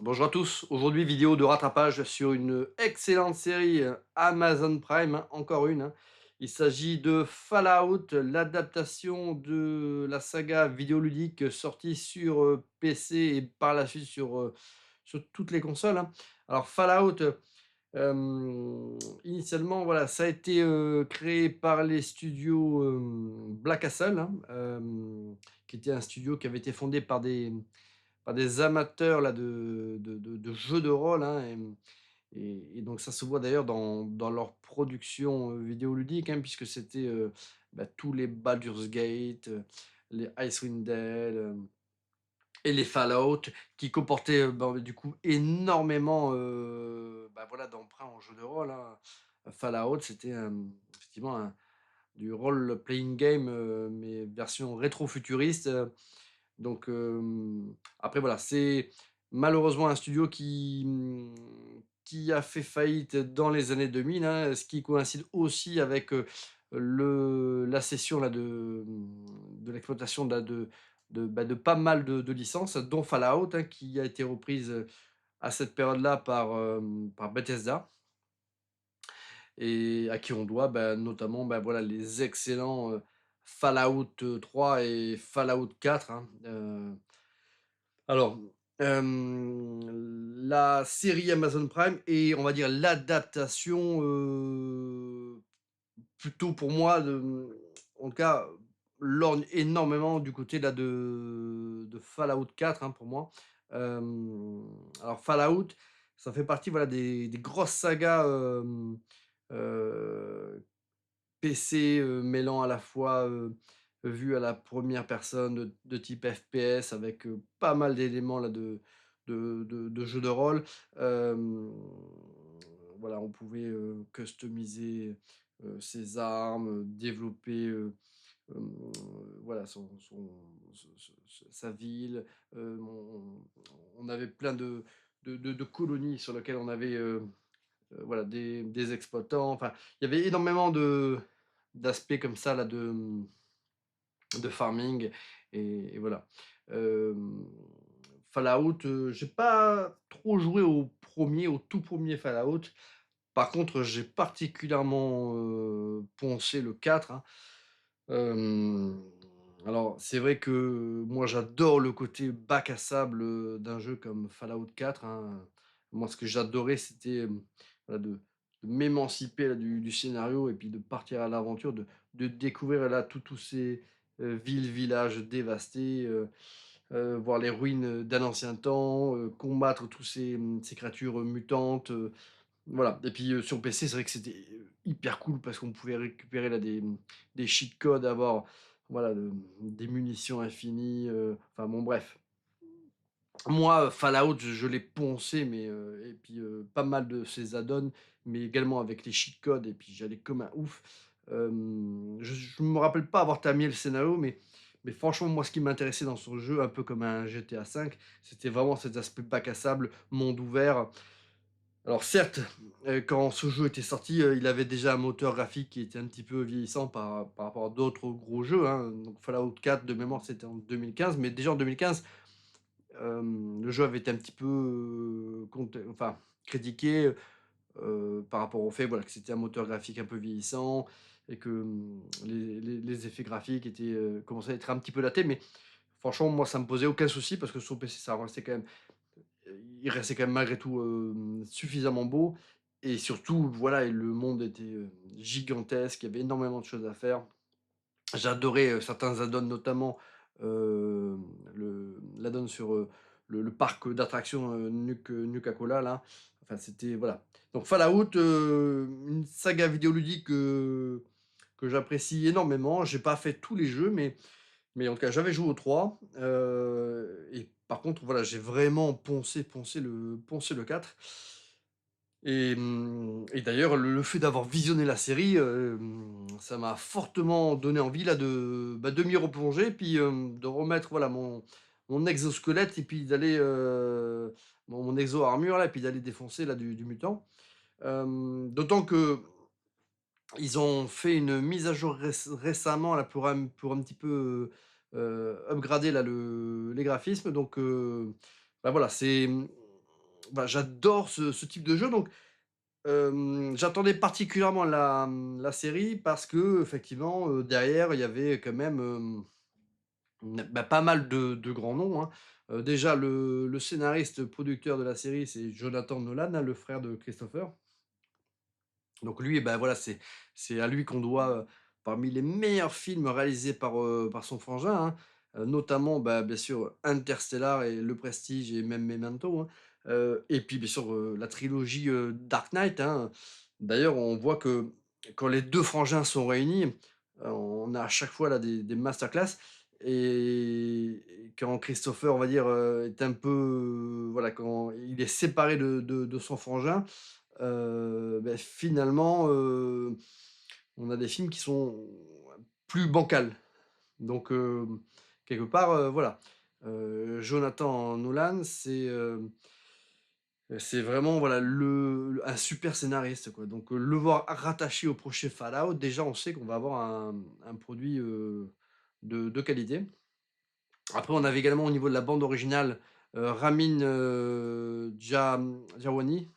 Bonjour à tous, aujourd'hui vidéo de rattrapage sur une excellente série Amazon Prime, hein, encore une, hein. Il s'agit de Fallout, l'adaptation de la saga vidéoludique sortie sur PC et par la suite sur toutes les consoles, hein. Alors Fallout, initialement voilà, ça a été créé par les studios Black Castle, hein, qui était un studio qui avait été fondé par des amateurs là de jeux de rôle, hein, et donc ça se voit d'ailleurs dans leur production, vidéoludique, hein, puisque c'était, tous les Baldur's Gate, les Icewind Dale, et les Fallout qui comportaient, du coup énormément, voilà d'emprunts en jeu de rôle, hein. Fallout, c'était, effectivement du role playing game, mais version rétro-futuriste. Donc, après voilà, c'est malheureusement un studio qui a fait faillite dans les années 2000, hein, ce qui coïncide aussi avec, la cession là de l'exploitation de pas mal de licences, dont Fallout, hein, qui a été reprise, à cette période-là par Bethesda, et à qui on doit, notamment, voilà, les excellents, Fallout, 3 et Fallout 4, hein. Alors, la série Amazon Prime est, on va dire, l'adaptation, plutôt pour moi en tout cas, lorgne énormément du côté là de Fallout 4, hein, pour moi. Alors Fallout, ça fait partie, voilà, des grosses sagas, heu PC, mêlant à la fois, vue à la première personne de type FPS avec, pas mal d'éléments là de jeux de rôle. Hem, voilà, on pouvait, customiser, ses armes, développer, hem, voilà sa ville. On avait plein de colonies sur lesquelles on avait, voilà, des exploitants. Enfin, il y avait énormément d'aspects comme ça là de farming, et voilà. Hem, Fallout, j'ai pas trop joué au tout premier Fallout. Par contre, j'ai particulièrement, poncé le 4, hein. Hem, alors c'est vrai que moi j'adore le côté bac à sable, d'un jeu comme Fallout 4, hein. Moi ce que j'adorais c'était, voilà, de m'émanciper là du scénario et puis de partir à l'aventure, de découvrir là tous ces, villes, villages dévastés, voir les ruines d'un ancien temps, combattre tous ces créatures, mutantes, voilà. Et puis, sur PC, c'est vrai que c'était, hyper cool parce qu'on pouvait récupérer là des cheat codes, avoir voilà, des munitions infinies, enfin bon bref. Moi, Fallout, je l'ai poncé, mais, et puis, pas mal de ces add-ons, mais également avec les cheat codes, et puis j'allais comme un ouf. Je me rappelle pas avoir terminé le scénario, mais franchement, moi, ce qui m'intéressait dans ce jeu, un peu comme un GTA 5, c'était vraiment cet aspect bac à sable, monde ouvert. Alors certes, quand ce jeu était sorti, il avait déjà un moteur graphique qui était un petit peu vieillissant par rapport à d'autres gros jeux, hein. Donc Fallout 4 de mémoire, c'était en 2015, mais déjà en 2015, le jeu avait été un petit peu, critiqué, par rapport au fait, voilà, que c'était un moteur graphique un peu vieillissant, et que, les effets graphiques étaient, commençaient à être un petit peu datés. Mais franchement, moi, ça me posait aucun souci parce que sur PC, ça restait quand même il restait quand même malgré tout, suffisamment beau, et surtout, voilà, et le monde était, gigantesque, il y avait énormément de choses à faire. J'adorais, certains add-ons, notamment, le l'add-on sur, le parc d'attractions, Nuka-Cola là. Enfin, c'était voilà. Donc Fallout, une saga vidéoludique, que j'apprécie énormément. J'ai pas fait tous les jeux, mais en tout cas, j'avais joué aux 3, et par contre, voilà, j'ai vraiment poncé le 4, et d'ailleurs, le fait d'avoir visionné la série, ça m'a fortement donné envie là de m'y replonger, puis, de remettre, voilà, mon exosquelette, et puis d'aller, mon exo-armure là, et puis d'aller défoncer là du mutant. D'autant que ils ont fait une mise à jour récemment là pour un petit peu, upgrader là les graphismes. Donc, voilà, c'est, bah, j'adore ce type de jeu donc j'attendais particulièrement la série parce qu'effectivement, derrière, il y avait quand même, bah, pas mal de grands noms, hein. Déjà le scénariste producteur de la série, c'est Jonathan Nolan, hein, le frère de Christopher. Donc lui, bah, voilà, c'est à lui qu'on doit, parmi les meilleurs films réalisés par son frangin, hein, notamment, bah, bien sûr, Interstellar et Le Prestige et même Memento, hein, et puis, bien sûr, la trilogie, Dark Knight, hein. D'ailleurs, on voit que quand les 2 frangins sont réunis, on a à chaque fois là des masterclass et quand Christopher, on va dire, est un peu, voilà, quand il est séparé de son frangin, finalement, on a des films qui sont plus bancals. Donc, quelque part, voilà, Jonathan Nolan, c'est vraiment, voilà, un super scénariste, quoi. Donc, le voir rattaché au prochain Fallout, déjà, on sait qu'on va avoir un produit, de qualité. Après, on avait également au niveau de la bande originale, Ramin, Djawadi,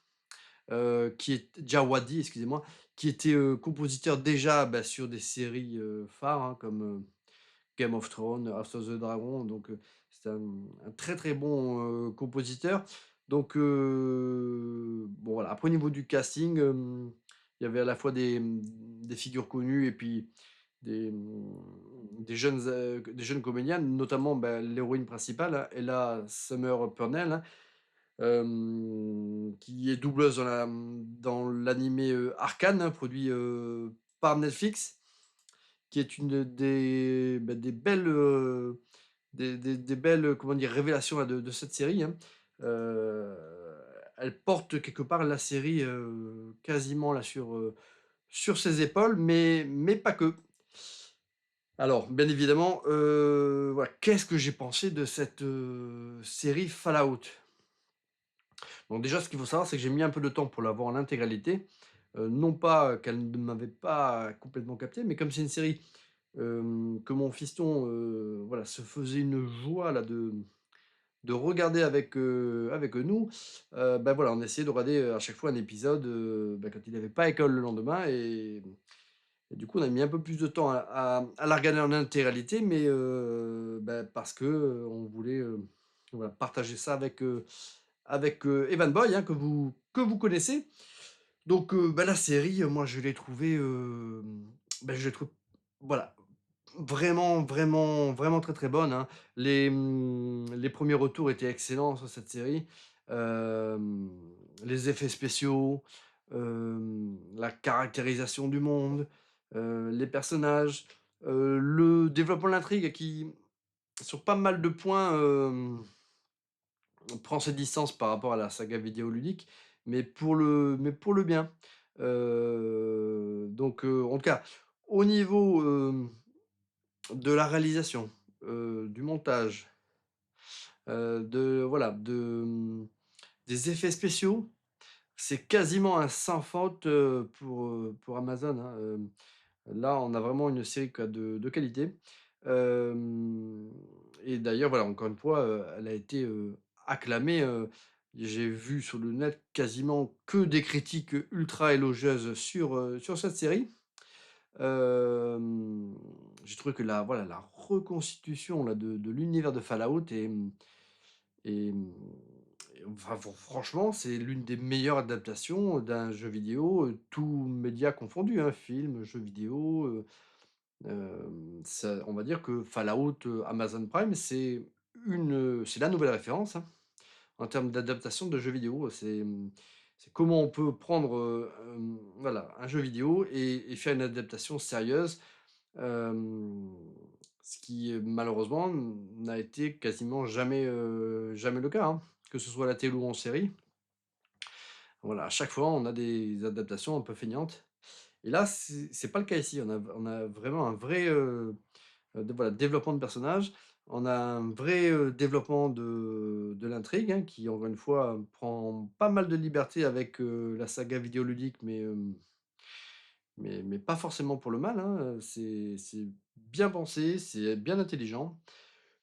qui est Djawadi, excusez-moi, qui était, compositeur déjà, bah, sur des séries, phares, hein, comme, Game of Thrones, House of the Dragon, donc c'est un très, très bon, compositeur. Donc bon voilà, après au niveau du casting, il y avait à la fois des figures connues et puis des jeunes comédiennes, notamment, bah, l'héroïne principale, hein, Ella Summer Purnell, hein, qui est doubleuse dans l'animé, Arcane, hein, produit, par Netflix, qui est une des belles, des belles, comment dire? Révélations là de cette série, hein. Heu, Elle porte quelque part la série, quasiment là sur ses épaules, mais pas que. Alors, bien évidemment, voilà, qu'est-ce que j'ai pensé de cette, série Fallout? Donc déjà, ce qu'il faut savoir, c'est que j'ai mis un peu de temps pour la voir en intégralité. Non pas qu'elle ne m'avait pas complètement capté, mais comme c'est une série, que mon fiston, voilà, se faisait une joie là de regarder avec nous, bah, voilà, on essayait de regarder, à chaque fois un épisode, bah, quand il n'avait pas école le lendemain et du coup, on a mis un peu plus de temps à la regarder en intégralité, mais bah, parce que, on voulait, voilà, partager ça avec Evan Boy, hein, que vous connaissez. Donc bah, la série, moi je l'ai trouvée, bah, je l'ai trouve voilà, vraiment, vraiment, vraiment très, très bonne, hein. Les premiers retours étaient excellents sur cette série. Hem, les effets spéciaux, la caractérisation du monde, les personnages, le développement de l'intrigue qui, sur pas mal de points, prend ses distances par rapport à la saga vidéoludique, mais pour le bien. Donc en tout cas, au niveau, de la réalisation, du montage, de voilà, des effets spéciaux, c'est quasiment un sans faute, pour Amazon, hein, là, on a vraiment une série qui a de qualité. Hem Et d'ailleurs, voilà, encore une fois, elle a été, acclamée, j'ai vu sur le net quasiment que des critiques ultra élogieuses sur cette série. Hem, j'ai trouvé que la reconstitution là de l'univers de Fallout est, enfin franchement, c'est l'une des meilleures adaptations d'un jeu vidéo, tous médias confondus, hein, film, jeux vidéo, ça on va dire que Fallout, Amazon Prime, c'est la nouvelle référence, hein, en termes d'adaptation de jeux vidéo. C'est comment on peut prendre, voilà, un jeu vidéo et faire une adaptation sérieuse. Hem, Ce qui, malheureusement, n'a été quasiment jamais le cas, hein, que ce soit à la télé ou en série. Voilà, à chaque fois, on a des adaptations un peu feignantes et là, c'est pas le cas ici. On a vraiment un vrai, voilà, développement de personnages. On a un vrai, développement de l'intrigue, hein, qui encore une fois, prend pas mal de liberté avec, la saga vidéoludique, mais pas forcément pour le mal, hein, c'est bien pensé, c'est bien intelligent.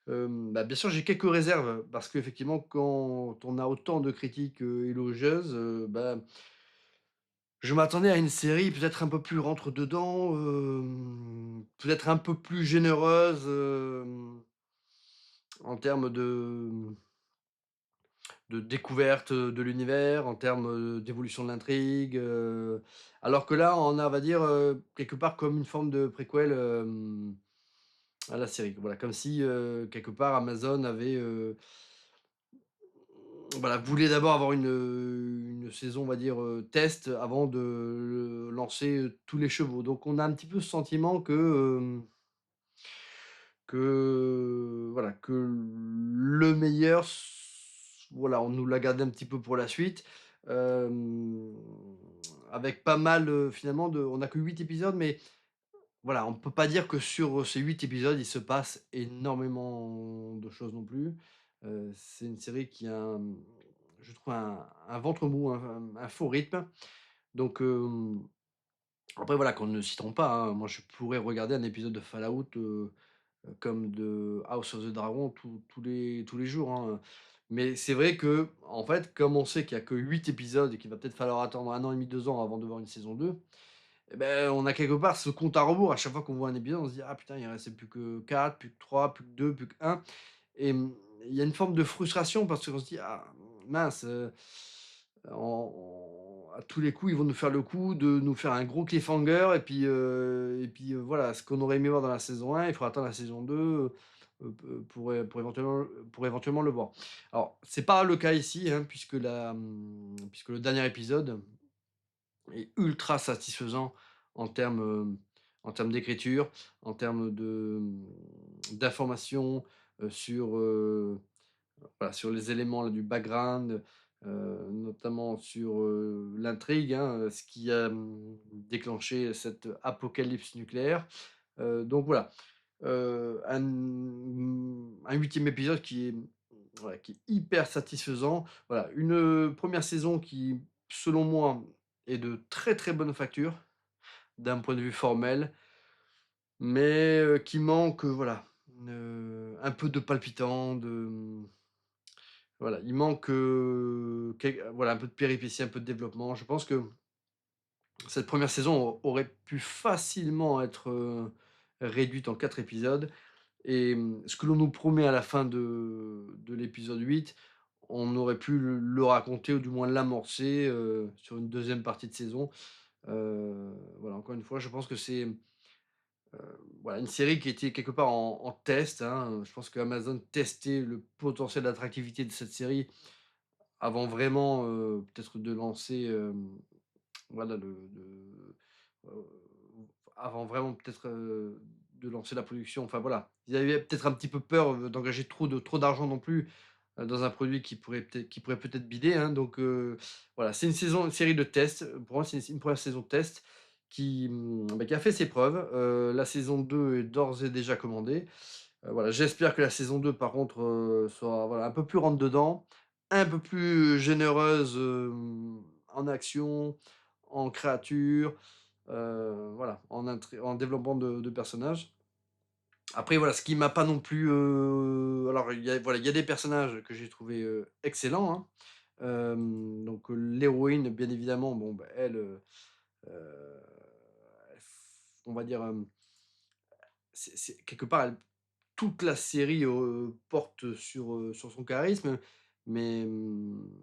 Bah, bien sûr, j'ai quelques réserves parce qu'effectivement, quand on a autant de critiques, élogieuses, bah, je m'attendais à une série peut-être un peu plus rentre dedans, peut-être un peu plus généreuse, en termes de découverte, de l'univers, en termes, d'évolution de l'intrigue, alors que là, on a, on va dire, quelque part comme une forme de préquel, à la série. Voilà, comme si, quelque part Amazon avait, voilà, voulait d'abord avoir une saison, on va dire, test avant de lancer, tous les chevaux. Donc on a un petit peu ce sentiment que voilà, que le meilleur voilà, on nous l'a gardé un petit peu pour la suite, hem, avec pas mal, finalement de on a que 8 épisodes, mais voilà, on peut pas dire que sur, ces 8 épisodes, il se passe énormément de choses non plus. C'est une série qui a je trouve un ventre mou, un faux rythme. Donc, après voilà, qu'on ne s'y trompe pas, hein, moi je pourrais regarder un épisode de Fallout, comme de House of the Dragon tous les jours, hein, mais c'est vrai que en fait, comme on sait qu'il y a que 8 épisodes et qu'il va peut-être falloir attendre 1 an et demi, 2 ans avant de voir une saison 2, et beh, on a quelque part ce compte à rebours. À chaque fois qu'on voit un épisode, on se dit: «Ah putain, il restait plus que 4, plus que 3, plus que 2, plus que 1». Et il y a une forme de frustration parce qu'on se dit: «Ah mince, à tous les coups, ils vont nous faire le coup de nous faire un gros cliffhanger et puis, voilà, ce qu'on aurait aimé voir dans la saison 1, il faudra attendre la saison 2, pour éventuellement le voir». Alors, c'est pas le cas ici, hein, puisque le dernier épisode est ultra satisfaisant en termes, d'écriture, en termes d'informations, sur, voilà, sur les éléments là du background, notamment sur, l'intrigue, hein, ce qui a, déclenché cette apocalypse nucléaire. Donc voilà, un 8e épisode qui est, voilà, qui est hyper satisfaisant. Voilà, une, 1re saison qui, selon moi, est de très, très bonne facture, d'un point de vue formel, mais, qui manque, voilà, un peu de palpitant, voilà, il manque, voilà, un peu de péripéties, un peu de développement. Je pense que cette première saison aurait pu facilement être, réduite en 4 épisodes et ce que l'on nous promet à la fin de l'épisode 8, on aurait pu le raconter ou du moins l'amorcer, sur une deuxième partie de saison. Voilà, encore une fois, je pense que c'est, voilà, une série qui était quelque part en test, hein. Je pense qu'Amazon testait le potentiel d'attractivité de cette série avant vraiment, peut-être de lancer, voilà, heu, avant vraiment peut-être, de lancer la production. Enfin voilà, ils avaient peut-être un petit peu peur, d'engager trop d'argent non plus, dans un produit qui pourrait peut-être bider, hein. Donc, voilà, c'est une série de tests. Pour moi, c'est une 1re saison de test qui a fait ses preuves. La saison 2 est d'ores et déjà commandée. Voilà, j'espère que la saison 2 par contre, sera, voilà, un peu plus rentre dedans, un peu plus généreuse, en action, en créature, voilà, en développement de personnages. Après voilà, ce qui m'a pas non plus, alors il y a des personnages que j'ai trouvé excellents, hein. Donc, l'héroïne bien évidemment, bon, bah, elle, heu, elle f on va dire, c'est quelque part elle toute la série, porte sur son charisme, mais,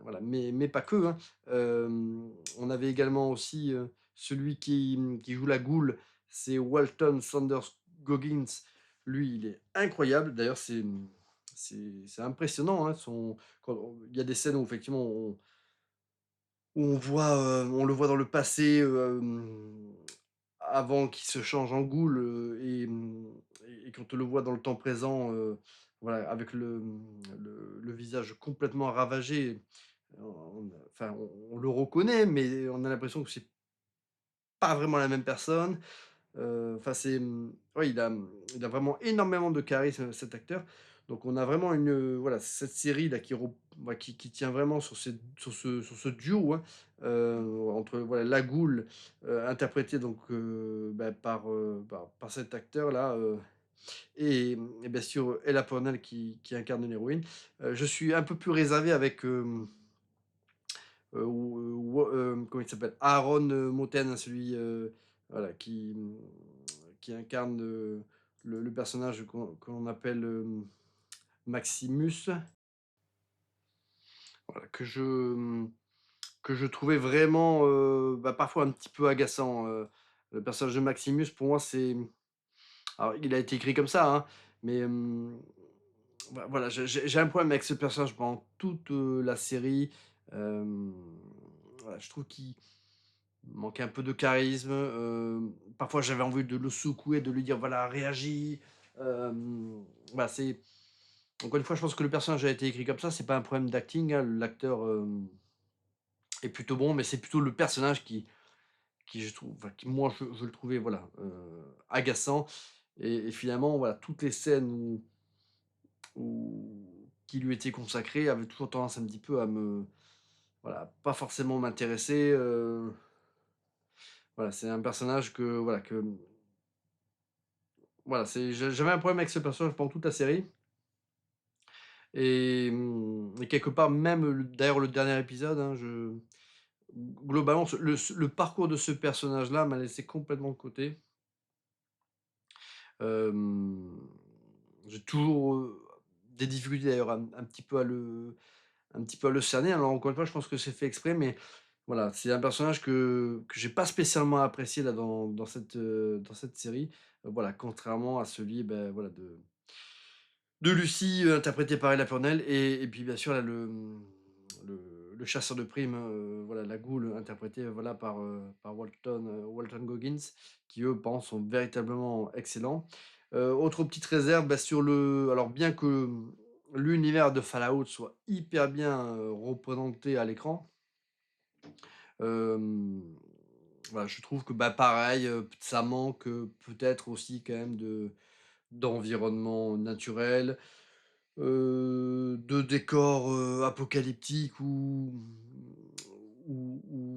voilà, mais pas que, hein. On avait également aussi, celui qui joue la Goule, c'est Walton Sanders Goggins. Lui, il est incroyable. D'ailleurs, c'est impressionnant, hein, quand il y a des scènes où effectivement on le voit dans le passé, avant qu'il se change en goule, et quand on le voit dans le temps présent, voilà, avec le visage complètement ravagé, on le reconnaît, mais on a l'impression que c'est pas vraiment la même personne. Enfin, ouais, il a vraiment énormément de charisme, cet acteur. Donc on a vraiment voilà, cette série-là qui tient vraiment sur ce duo, hein, entre, voilà, la Goule, interprétée donc, par cet acteur-là, et bien sûr, Ella Purnell qui incarne l'héroïne. Je suis un peu plus réservé avec, comment il s'appelle? Aaron, Moten, hein, celui, voilà, qui incarne, le personnage qu'on appelle, Maximus, voilà, que je trouvais vraiment, bah, parfois un petit peu agaçant, le personnage de Maximus pour moi c'est alors il a été écrit comme ça, hein, mais, voilà, j'ai un problème avec ce personnage pendant toute, la série, hem, voilà, je trouve qu'il manquait un peu de charisme, parfois j'avais envie de le secouer, de lui dire: «Voilà, réagis», voilà, c'est encore une fois, je pense que le personnage a été écrit comme ça, c'est pas un problème d'acting, hein, l'acteur, est plutôt bon, mais c'est plutôt le personnage qui je trouve enfin qui moi je le trouvais voilà, agaçant et finalement voilà, toutes les scènes qui lui étaient consacrées avaient toujours tendance un petit peu à me voilà, pas forcément m'intéresser, voilà, c'est un personnage que voilà, que voilà, j'avais un problème avec ce personnage pendant toute la série et quelque part même d'ailleurs le dernier épisode, hein, je globalement le parcours de ce personnage-là m'a laissé complètement de côté. Hem, j'ai toujours, des difficultés d'ailleurs un petit peu un petit peu à le cerner. Alors encore une fois, je pense que c'est fait exprès, mais voilà, c'est un personnage que j'ai pas spécialement apprécié là dans cette série. Voilà, contrairement à celui, ben voilà de Lucie, interprétée par Ella Purnell et puis bien sûr là le chasseur de primes, voilà la Ghoul interprétée, voilà par Walton Goggins qui eux, par contre sont véritablement excellents. Autre petite réserve, bah, sur le alors bien que, l'univers de Fallout soit hyper bien, représenté à l'écran, hem, voilà je trouve que, bah, pareil, ça manque, peut-être aussi quand même d'environnement naturel, de décors, apocalyptiques où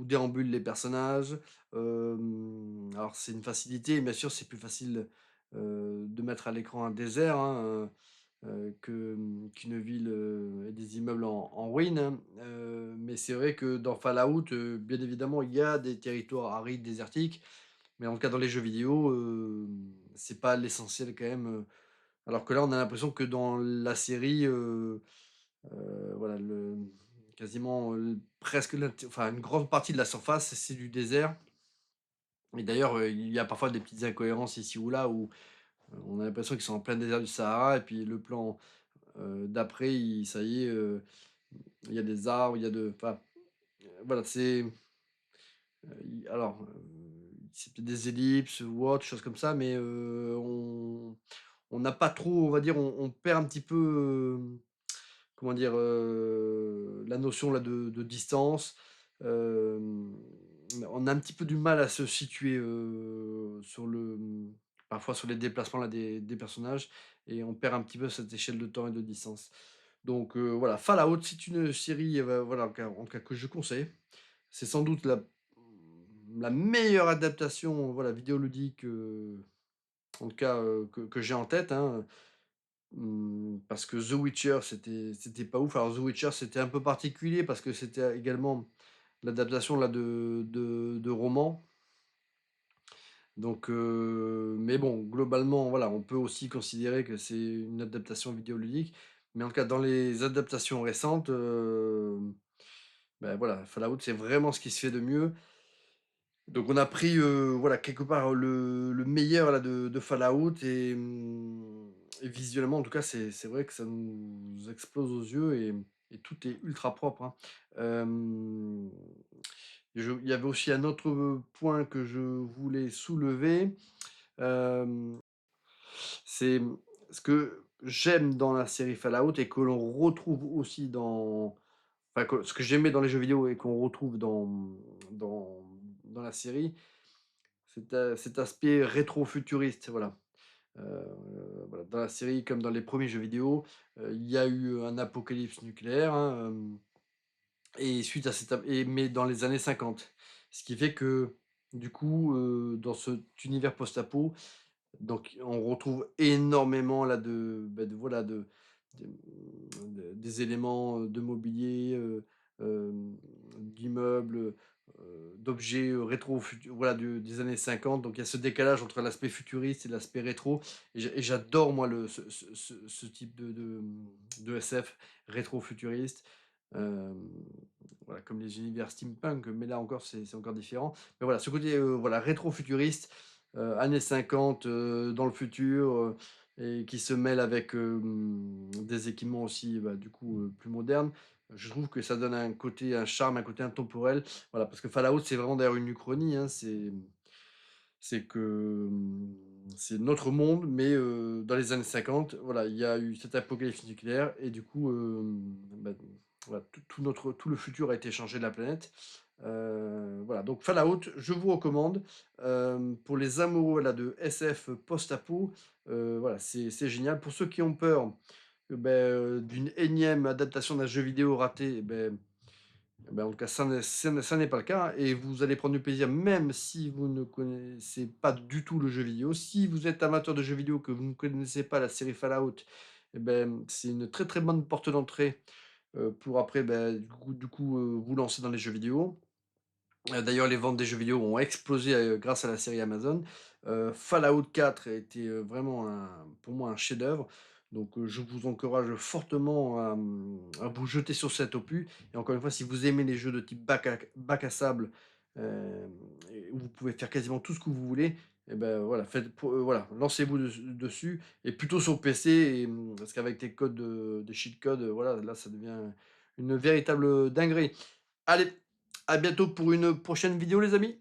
déambulent les personnages. Alors c'est une facilité, bien sûr, c'est plus facile, de mettre à l'écran un désert, hein, qu'une ville, et des immeubles en ruine, hein. Mais c'est vrai que dans Fallout, bien évidemment, il y a des territoires arides, désertiques, mais en tout cas dans les jeux vidéo, c'est pas l'essentiel quand même, alors que là, on a l'impression que dans la série, voilà, quasiment, presque enfin, une grande partie de la surface, c'est du désert et d'ailleurs, il y a parfois des petites incohérences ici ou là où, on a l'impression qu'ils sont en plein désert du Sahara et puis le plan, d'après, ça y est, il y a des arbres, il y a enfin, voilà, alors, c'est peut-être des ellipses ou autre, choses comme ça, mais on n'a pas trop, on va dire, on perd un petit peu, comment dire? La notion là de distance. Hem, on a un petit peu du mal à se situer, parfois sur les déplacements là des personnages et on perd un petit peu cette échelle de temps et de distance. Donc voilà, Fallout, c'est une série, voilà, en tout cas que je conseille. C'est sans doute la meilleure adaptation, voilà, vidéoludique, en tout cas, que j'ai en tête, hein. Parce que The Witcher, c'était pas ouf. Alors The Witcher, c'était un peu particulier parce que c'était également l'adaptation là de romans. Donc mais bon, globalement, voilà, on peut aussi considérer que c'est une adaptation vidéoludique. Mais en tout cas, dans les adaptations récentes, bah, voilà, Fallout, c'est vraiment ce qui se fait de mieux. Donc on a pris, voilà, quelque part, le meilleur là de Fallout et visuellement, en tout cas, c'est vrai que ça nous explose aux yeux et tout est ultra propre, hein. Hem, il y avait aussi un autre, point que je voulais soulever, hem, c'est, ce que j'aime dans la série Fallout et que l'on retrouve aussi enfin, ce que j'aimais dans les jeux vidéo et qu'on retrouve dans dans la série, cet aspect rétro-futuriste, voilà. Voilà, dans la série comme dans les premiers jeux vidéo, il y a eu un apocalypse nucléaire, hein, et suite à mais dans les années 50. Ce qui fait que, du coup, dans cet univers post-apo, Donc on retrouve énormément là voilà de, des éléments, de mobilier, d'immeubles, d'objets, rétro futu voilà des années 50. Donc il y a ce décalage entre l'aspect futuriste et l'aspect rétro et j'adore moi le ce type de SF rétro-futuriste. Hem, voilà comme les univers steampunk, mais là encore c'est encore différent. Mais voilà ce côté, voilà rétro-futuriste, années 50, dans le futur, et qui se mêle avec, des équipements aussi, bah, du coup, plus modernes. Je trouve que ça donne un côté, un charme, un côté intemporel. Voilà, parce que Fallout, c'est vraiment d'ailleurs une uchronie, hein. C'est que, c'est notre monde, mais dans les années 50, voilà, il y a eu cette apocalypse nucléaire et du coup, bah, voilà, tout le futur a été changé de la planète. Voilà, donc Fallout, je vous recommande, pour les amoureux là de SF post-apo, voilà, c'est génial. Pour ceux qui ont peur, d'une énième adaptation d'un jeu vidéo raté, en tout cas, ça n'est pas le cas et vous allez prendre du plaisir même si vous ne connaissez pas du tout le jeu vidéo. Si vous êtes amateur de jeux vidéo, que vous ne connaissez pas la série Fallout, c'est une très, très bonne porte d'entrée, pour après, vous lancer dans les jeux vidéo. D'ailleurs, les ventes des jeux vidéo ont explosé, grâce à la série Amazon. Fallout 4 a été, vraiment pour moi un chef-d'œuvre. Donc, je vous encourage fortement à vous jeter sur cet opus et encore une fois, si vous aimez les jeux de type bac à sable, hem et où vous pouvez faire quasiment tout ce que vous voulez et voilà, voilà, lancez-vous dessus et plutôt sur PC parce qu'avec des codes, des cheat codes, voilà, là, ça devient une véritable dinguerie. Allez, à bientôt pour une prochaine vidéo les amis.